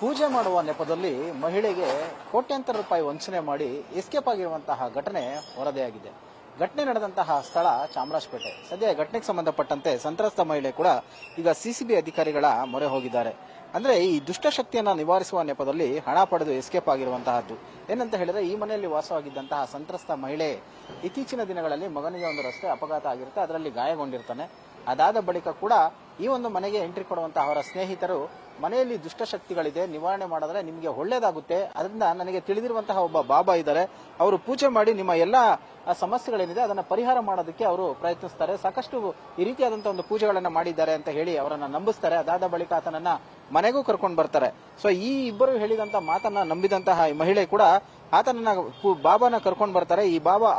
ಪೂಜೆ ಮಾಡುವ ನೆಪದಲ್ಲಿ ಮಹಿಳೆಗೆ ಕೋಟ್ಯಾಂತರ ರೂಪಾಯಿ ವಂಚನೆ ಮಾಡಿ ಎಸ್ಕೇಪ್ ಆಗಿರುವಂತಹ ಘಟನೆ ವರದಿಯಾಗಿದೆ. ಘಟನೆ ನಡೆದಂತಹ ಸ್ಥಳ ಚಾಮರಾಜಪೇಟೆ. ಸದ್ಯ ಘಟನೆಗೆ ಸಂಬಂಧಪಟ್ಟಂತೆ ಸಂತ್ರಸ್ತ ಮಹಿಳೆ ಕೂಡ ಈಗ ಸಿಸಿಬಿ ಅಧಿಕಾರಿಗಳ ಮೊರೆ ಹೋಗಿದ್ದಾರೆ. ಅಂದ್ರೆ ಈ ದುಷ್ಟಶಕ್ತಿಯನ್ನ ನಿವಾರಿಸುವ ನೆಪದಲ್ಲಿ ಹಣ ಪಡೆದು ಎಸ್ಕೇಪ್ ಆಗಿರುವಂತಹದ್ದು. ಏನಂತ ಹೇಳಿದ್ರೆ, ಈ ಮನೆಯಲ್ಲಿ ವಾಸವಾಗಿದ್ದಂತಹ ಸಂತ್ರಸ್ತ ಮಹಿಳೆ ಇತ್ತೀಚಿನ ದಿನಗಳಲ್ಲಿ ಮಗನಿಗೆ ಒಂದು ರಸ್ತೆ ಅಪಘಾತ ಆಗಿರುತ್ತೆ, ಅದರಲ್ಲಿ ಗಾಯಗೊಂಡಿರ್ತಾನೆ. ಅದಾದ ಬಳಿಕ ಕೂಡ ಈ ಒಂದು ಮನೆಗೆ ಎಂಟ್ರಿ ಕೊಡುವಂತಹ ಅವರ ಸ್ನೇಹಿತರು, ಮನೆಯಲ್ಲಿ ದುಷ್ಟಶಕ್ತಿಗಳಿದೆ, ನಿವಾರಣೆ ಮಾಡಿದ್ರೆ ನಿಮಗೆ ಒಳ್ಳೇದಾಗುತ್ತೆ, ಅದರಿಂದ ನನಗೆ ತಿಳಿದಿರುವಂತಹ ಒಬ್ಬ ಬಾಬಾ ಇದ್ದಾರೆ, ಅವರು ಪೂಜೆ ಮಾಡಿ ನಿಮ್ಮ ಎಲ್ಲಾ ಸಮಸ್ಯೆಗಳೇನಿದೆ ಅದನ್ನ ಪರಿಹಾರ ಮಾಡೋದಕ್ಕೆ ಅವರು ಪ್ರಯತ್ನಿಸ್ತಾರೆ, ಸಾಕಷ್ಟು ಈ ರೀತಿಯಾದಂತಹ ಒಂದು ಪೂಜೆಗಳನ್ನ ಮಾಡಿದ್ದಾರೆ ಅಂತ ಹೇಳಿ ಅವರನ್ನ ನಂಬಿಸ್ತಾರೆ. ಅದಾದ ಬಳಿಕ ಆತನನ್ನ ಮನೆಗೂ ಕರ್ಕೊಂಡು ಬರ್ತಾರೆ. ಸೊ ಈ ಇಬ್ಬರು ಹೇಳಿದಂತ ಮಾತನ್ನ ನಂಬಿದಂತಹ ಈ ಮಹಿಳೆ ಕೂಡ ಆತನನ್ನ ಬಾಬಾನ ಕರ್ಕೊಂಡು ಬರ್ತಾರೆ. ಈ ಬಾಬಾ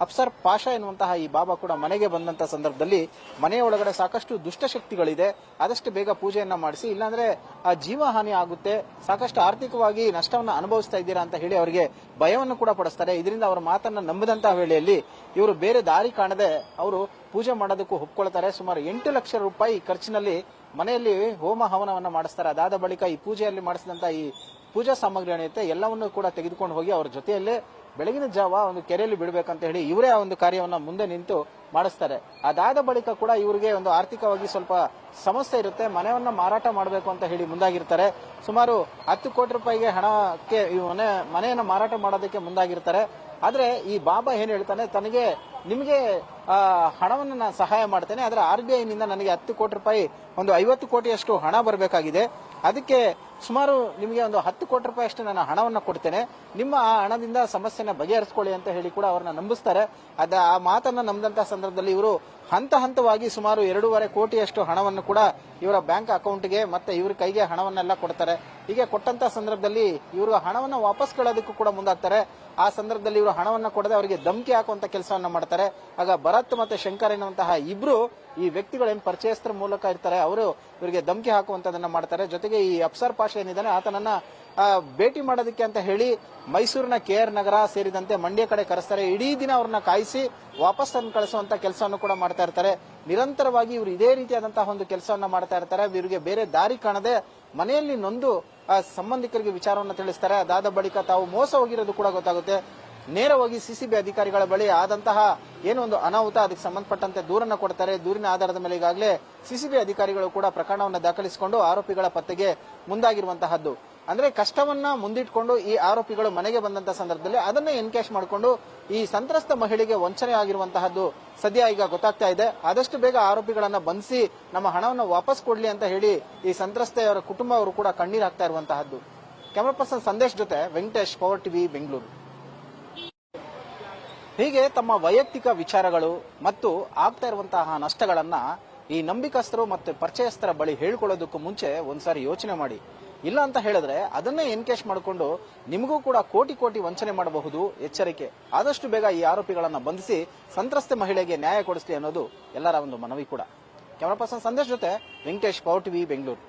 ಅಪ್ಸರ್ ಪಾಷಾ ಎನ್ನುವಂತಹ ಈ ಬಾಬಾ ಕೂಡ ಮನೆಗೆ ಬಂದಂತ ಸಂದರ್ಭದಲ್ಲಿ ಮನೆಯ ಒಳಗಡೆ ಸಾಕಷ್ಟು ದುಷ್ಟಶಕ್ತಿಗಳಿದೆ, ಆದಷ್ಟು ಬೇಗ ಪೂಜೆಯನ್ನ ಮಾಡಿಸಿ, ಇಲ್ಲಾಂದ್ರೆ ಆ ಜೀವ ಹಾನಿ ಆಗುತ್ತೆ, ಸಾಕಷ್ಟು ಆರ್ಥಿಕವಾಗಿ ನಷ್ಟವನ್ನ ಅನುಭವಿಸ್ತಾ ಇದ್ದೀರಾ ಅಂತ ಹೇಳಿ ಅವರಿಗೆ ಭಯವನ್ನು ಕೂಡ ಪಡಿಸ್ತಾರೆ. ಇದರಿಂದ ಅವರ ಮಾತನ್ನ ನಂಬಿದಂತಹ ವೇಳೆಯಲ್ಲಿ ಇವರು ಬೇರೆ ದಾರಿ ಕಾಣದೆ ಅವರು ಪೂಜೆ ಮಾಡೋದಕ್ಕೂ ಒಪ್ಕೊಳ್ತಾರೆ. ಸುಮಾರು 8 ಲಕ್ಷ ರೂಪಾಯಿ ಖರ್ಚಿನಲ್ಲಿ ಮನೆಯಲ್ಲಿ ಹೋಮ ಹವನವನ್ನ ಮಾಡಿಸ್ತಾರೆ. ಅದಾದ ಬಳಿಕ ಈ ಪೂಜೆಯಲ್ಲಿ ಮಾಡಿಸಿದಂತ ಈ ಪೂಜಾ ಸಾಮಗ್ರಿ ಏನಿರುತ್ತೆ ಎಲ್ಲವನ್ನೂ ಕೂಡ ತೆಗೆದುಕೊಂಡು ಹೋಗಿ ಅವರ ಜೊತೆಯಲ್ಲೇ ಬೆಳಗಿನ ಜಾವ ಒಂದು ಕೆರೆಯಲ್ಲಿ ಬಿಡಬೇಕಂತ ಹೇಳಿ ಇವರೇ ಆ ಒಂದು ಕಾರ್ಯವನ್ನ ಮುಂದೆ ನಿಂತು ಮಾಡಿಸ್ತಾರೆ. ಅದಾದ ಬಳಿಕ ಕೂಡ ಇವರಿಗೆ ಒಂದು ಆರ್ಥಿಕವಾಗಿ ಸ್ವಲ್ಪ ಸಮಸ್ಯೆ ಇರುತ್ತೆ, ಮನೆಯನ್ನ ಮಾರಾಟ ಮಾಡಬೇಕು ಅಂತ ಹೇಳಿ ಮುಂದಾಗಿರ್ತಾರೆ. ಸುಮಾರು 10 ಕೋಟಿ ರೂಪಾಯಿಗೆ ಹಣಕ್ಕೆ ಮನೆಯನ್ನ ಮಾರಾಟ ಮಾಡೋದಕ್ಕೆ ಮುಂದಾಗಿರ್ತಾರೆ. ಆದ್ರೆ ಈ ಬಾಬಾ ಏನ್ ಹೇಳ್ತಾನೆ, ನಿಮಗೆ ಹಣವನ್ನು ನಾನು ಸಹಾಯ ಮಾಡ್ತೇನೆ, ಆದ್ರೆ RBI ನಿಂದ ನನಗೆ 10 ಕೋಟಿ ರೂಪಾಯಿ, ಒಂದು 50 ಕೋಟಿಯಷ್ಟು ಹಣ ಬರಬೇಕಾಗಿದೆ, ಅದಕ್ಕೆ ಸುಮಾರು ನಿಮಗೆ ಒಂದು 10 ಕೋಟಿ ರೂಪಾಯಿ ಅಷ್ಟು ನಾನು ಹಣವನ್ನ ಕೊಡ್ತೇನೆ, ನಿಮ್ಮ ಆ ಹಣದಿಂದ ಸಮಸ್ಯೆನ ಬಗೆಹರಿಸಿಕೊಳ್ಳಿ ಅಂತ ಹೇಳಿ ಕೂಡ ಅವರನ್ನ ನಂಬಿಸ್ತಾರೆ. ಆ ಮಾತನ್ನ ನಂಬಿದಂತಹ ಸಂದರ್ಭದಲ್ಲಿ ಇವರು ಹಂತ ಹಂತವಾಗಿ ಸುಮಾರು 2.5 ಕೋಟಿಯಷ್ಟು ಹಣವನ್ನು ಕೂಡ ಇವರ ಬ್ಯಾಂಕ್ ಅಕೌಂಟ್ಗೆ ಮತ್ತೆ ಇವ್ರ ಕೈಗೆ ಹಣವನ್ನೆಲ್ಲ ಕೊಡ್ತಾರೆ. ಹೀಗೆ ಕೊಟ್ಟಂತ ಸಂದರ್ಭದಲ್ಲಿ ಇವರು ಹಣವನ್ನ ವಾಪಸ್ ಕೇಳೋದಕ್ಕೂ ಕೂಡ ಮುಂದಾಗ್ತಾರೆ. ಆ ಸಂದರ್ಭದಲ್ಲಿ ಇವರು ಹಣವನ್ನ ಕೊಡದೆ ಅವರಿಗೆ ಧಮಕಿ ಹಾಕುವಂತ ಕೆಲಸವನ್ನ ಮಾಡ್ತಾರೆ. ಆಗ ಭರತ್ ಮತ್ತೆ ಶಂಕರ್ ಎನ್ನುವಂತಹ ಇಬ್ರು ಈ ವ್ಯಕ್ತಿಗಳೇನು ಪರಿಚಯಸ್ಥರ ಮೂಲಕ ಇರ್ತಾರೆ, ಅವರು ಇವರಿಗೆ ಧಮಕಿ ಹಾಕುವಂತದನ್ನ ಮಾಡ್ತಾರೆ. ಜೊತೆಗೆ ಈ ಅಪ್ಸರ್ ಪಾಷಾ ಏನಿದ್ದಾನೆ ಆತನನ್ನ ಭೇಟಿ ಮಾಡೋದಕ್ಕೆ ಅಂತ ಹೇಳಿ ಮೈಸೂರಿನ KR ನಗರ ಸೇರಿದಂತೆ ಮಂಡ್ಯ ಕಡೆ ಕರೆಸ್ತಾರೆ. ಇಡೀ ದಿನ ಅವ್ರನ್ನ ಕಾಯಿಸಿ ವಾಪಸ್ ತಂದು ಕಳಿಸುವಂತ ಕೆಲಸವನ್ನು ಕೂಡ ಮಾಡ್ತಾ ಇರ್ತಾರೆ. ನಿರಂತರವಾಗಿ ಇವರು ಇದೇ ರೀತಿಯಾದಂತಹ ಒಂದು ಕೆಲಸವನ್ನ ಮಾಡ್ತಾ ಇರ್ತಾರೆ. ಇವರಿಗೆ ಬೇರೆ ದಾರಿ ಕಾಣದೆ ಮನೆಯಲ್ಲಿ ನೊಂದು ಸಂಬಂಧಿಕರಿಗೆ ವಿಚಾರವನ್ನು ತಿಳಿಸ್ತಾರೆ. ಅದಾದ ಬಳಿಕ ತಾವು ಮೋಸ ಹೋಗಿರೋದು ಕೂಡ ಗೊತ್ತಾಗುತ್ತೆ. ನೇರವಾಗಿ ಸಿಸಿಬಿ ಅಧಿಕಾರಿಗಳ ಬಳಿ ಆದಂತಹ ಏನೊಂದು ಅನಾಹುತ ಅದಕ್ಕೆ ಸಂಬಂಧಪಟ್ಟಂತೆ ದೂರನ್ನ ಕೊಡ್ತಾರೆ. ದೂರಿನ ಆಧಾರದ ಮೇಲೆ ಈಗಾಗಲೇ ಸಿಸಿಬಿ ಅಧಿಕಾರಿಗಳು ಕೂಡ ಪ್ರಕರಣವನ್ನು ದಾಖಲಿಸಿಕೊಂಡು ಆರೋಪಿಗಳ ಪತ್ತೆಗೆ ಮುಂದಾಗಿರುವಂತಹದ್ದು. ಅಂದ್ರೆ ಕಷ್ಟವನ್ನ ಮುಂದಿಟ್ಕೊಂಡು ಈ ಆರೋಪಿಗಳು ಮನೆಗೆ ಬಂದಂತ ಸಂದರ್ಭದಲ್ಲಿ ಅದನ್ನೇ ಎನ್ಕ್ಯಾಶ್ ಮಾಡಿಕೊಂಡು ಈ ಸಂತ್ರಸ್ತ ಮಹಿಳೆಗೆ ವಂಚನೆ ಆಗಿರುವಂತಹದ್ದು ಸದ್ಯ ಈಗ ಗೊತ್ತಾಗ್ತಾ ಇದೆ. ಆದಷ್ಟು ಬೇಗ ಆರೋಪಿಗಳನ್ನ ಬಂಧಿಸಿ ನಮ್ಮ ಹಣವನ್ನು ವಾಪಸ್ ಕೊಡ್ಲಿ ಅಂತ ಹೇಳಿ ಈ ಸಂತ್ರಸ್ತೆಯವರ ಕುಟುಂಬ ಅವರು ಕೂಡ ಕಣ್ಣೀರು ಹಾಕ್ತಾ ಇರುವಂತಹದ್ದು. ಕ್ಯಾಮರಾ ಪರ್ಸನ್ ಸಂದೇಶ್ ಜೊತೆ ವೆಂಕಟೇಶ್, ಪವರ್ ಟಿವಿ, ಬೆಂಗಳೂರು. ಹೀಗೆ ತಮ್ಮ ವೈಯಕ್ತಿಕ ವಿಚಾರಗಳು ಮತ್ತು ಆಗ್ತಾ ಇರುವಂತಹ ನಷ್ಟಗಳನ್ನ ಈ ನಂಬಿಕಸ್ಥರು ಮತ್ತು ಪರಿಚಯಸ್ಥರ ಬಳಿ ಹೇಳ್ಕೊಳ್ಳೋದಕ್ಕೂ ಮುಂಚೆ ಒಂದ್ಸಾರಿ ಯೋಚನೆ ಮಾಡಿ. ಇಲ್ಲ ಅಂತ ಹೇಳಿದ್ರೆ ಅದನ್ನೇ ಎನ್ಕೇಶ್ ಮಾಡಿಕೊಂಡು ನಿಮಗೂ ಕೂಡ ಕೋಟಿ ವಂಚನೆ ಮಾಡಬಹುದು. ಎಚ್ಚರಿಕೆ. ಆದಷ್ಟು ಬೇಗ ಈ ಆರೋಪಿಗಳನ್ನ ಬಂಧಿಸಿ ಸಂತ್ರಸ್ತ ಮಹಿಳೆಗೆ ನ್ಯಾಯ ಕೊಡಿಸಲಿ ಅನ್ನೋದು ಎಲ್ಲರ ಒಂದು ಮನವಿ ಕೂಡ. ಕ್ಯಾಮರಾ ಪರ್ಸನ್ ಸಂದೇಶ್ ಜೊತೆ ವೆಂಕಟೇಶ್, ಪವರ್ ಟಿವಿ, ಬೆಂಗಳೂರು.